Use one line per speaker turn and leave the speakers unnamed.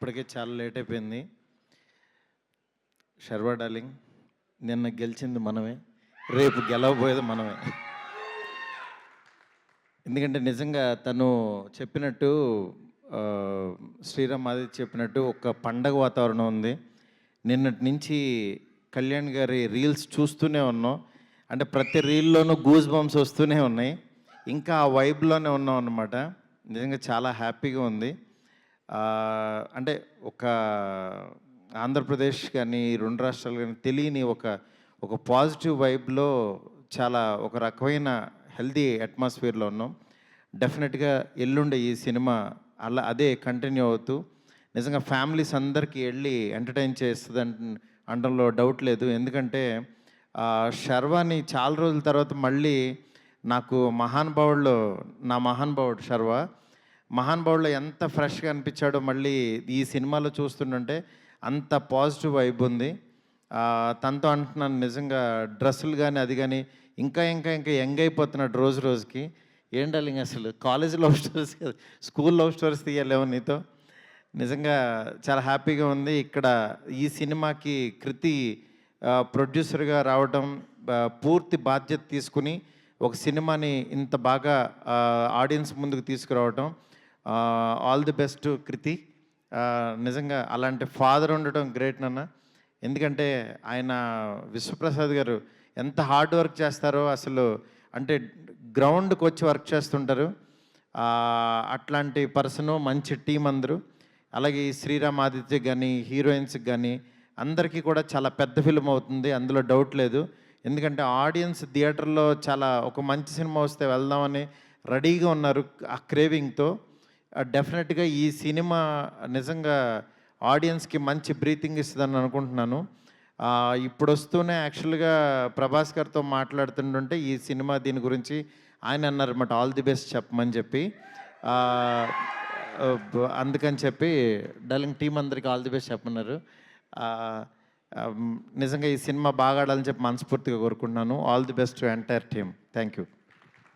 ఇప్పటికే చాలా లేట్ అయిపోయింది. శర్వా డార్లింగ్, నిన్న గెలిచింది మనమే, రేపు గెలవబోయేది మనమే. ఎందుకంటే నిజంగా తను చెప్పినట్టు శ్రీరామ్ ఆది చెప్పినట్టు ఒక పండగ వాతావరణం ఉంది. నిన్నటి నుంచి కళ్యాణ్ గారి రీల్స్ చూస్తూనే ఉన్నాం. అంటే ప్రతి రీల్లోనూ గూస్ బంప్స్ వస్తూనే ఉన్నాయి. ఇంకా ఆ వైబ్లోనే ఉన్నాం అన్నమాట. నిజంగా చాలా హ్యాపీగా ఉంది. అంటే ఒక ఆంధ్రప్రదేశ్ కానీ రెండు రాష్ట్రాలు కానీ తెలియని ఒక పాజిటివ్ వైబ్లో చాలా ఒక రకమైన హెల్దీ అట్మాస్ఫియర్లో ఉన్నాం. డెఫినెట్గా ఎల్లుండే ఈ సినిమా అదే కంటిన్యూ అవుతూ నిజంగా ఫ్యామిలీస్ అందరికీ వెళ్ళి ఎంటర్టైన్ చేస్తుంది అనడంలో డౌట్ లేదు. ఎందుకంటే శర్వాని చాలా రోజుల తర్వాత మళ్ళీ నాకు నా మహానుభావుడు మహానుభావుడులో ఎంత ఫ్రెష్గా అనిపించాడో మళ్ళీ ఈ సినిమాలో చూస్తుంటే అంత పాజిటివ్ వైబ్ ఉంది. తనతో అంటున్నాను, నిజంగా డ్రెస్సులు కానీ అది కానీ ఇంకా ఇంకా ఇంకా యంగ్ అయిపోతున్నాడు రోజు రోజుకి. ఏం డార్లింగ్, అసలు కాలేజ్ లవ్ స్టోరీస్ కదా, స్కూల్ లవ్ స్టోరీస్ తీయలేము నీతో. నిజంగా చాలా హ్యాపీగా ఉంది. ఇక్కడ ఈ సినిమాకి కృతి ప్రొడ్యూసర్గా రావడం, పూర్తి బాధ్యత తీసుకుని ఒక సినిమాని ఇంత బాగా ఆడియన్స్ ముందుకు తీసుకురావడం, ఆల్ ది బెస్ట్ కృతి. నిజంగా అలాంటి ఫాదర్ ఉండటం గ్రేట్ నాన్న. ఎందుకంటే ఆయన విశ్వప్రసాద్ గారు ఎంత హార్డ్ వర్క్ చేస్తారో అసలు, అంటే గ్రౌండ్కి వచ్చి వర్క్ చేస్తుంటారు. అట్లాంటి పర్సను, మంచి టీం అందరూ. అలాగే ఈ శ్రీరామ్ ఆదిత్య కానీ హీరోయిన్స్కి కానీ అందరికీ కూడా చాలా పెద్ద ఫిల్మ్ అవుతుంది, అందులో డౌట్ లేదు. ఎందుకంటే ఆడియన్స్ థియేటర్లో చాలా ఒక మంచి సినిమా వస్తే వెళ్దామని రెడీగా ఉన్నారు ఆ క్రేవింగ్తో. డెఫినెట్గా ఈ సినిమా నిజంగా ఆడియన్స్కి మంచి బ్రీతింగ్ ఇస్తుందని అనుకుంటున్నాను. ఇప్పుడు వస్తూనే యాక్చువల్గా ప్రభాస్ గారితో మాట్లాడుతుంటే ఈ సినిమా దీని గురించి ఆయన అన్నారన్నమాట, ఆల్ ది బెస్ట్ చెప్పమని చెప్పి. అందుకని చెప్పి డార్లింగ్ టీం అందరికీ ఆల్ ది బెస్ట్ చెప్పమన్నారు. నిజంగా ఈ సినిమా బాగా ఆడాలని చెప్పి మనస్ఫూర్తిగా కోరుకుంటున్నాను. All the best to entire team. Thank you.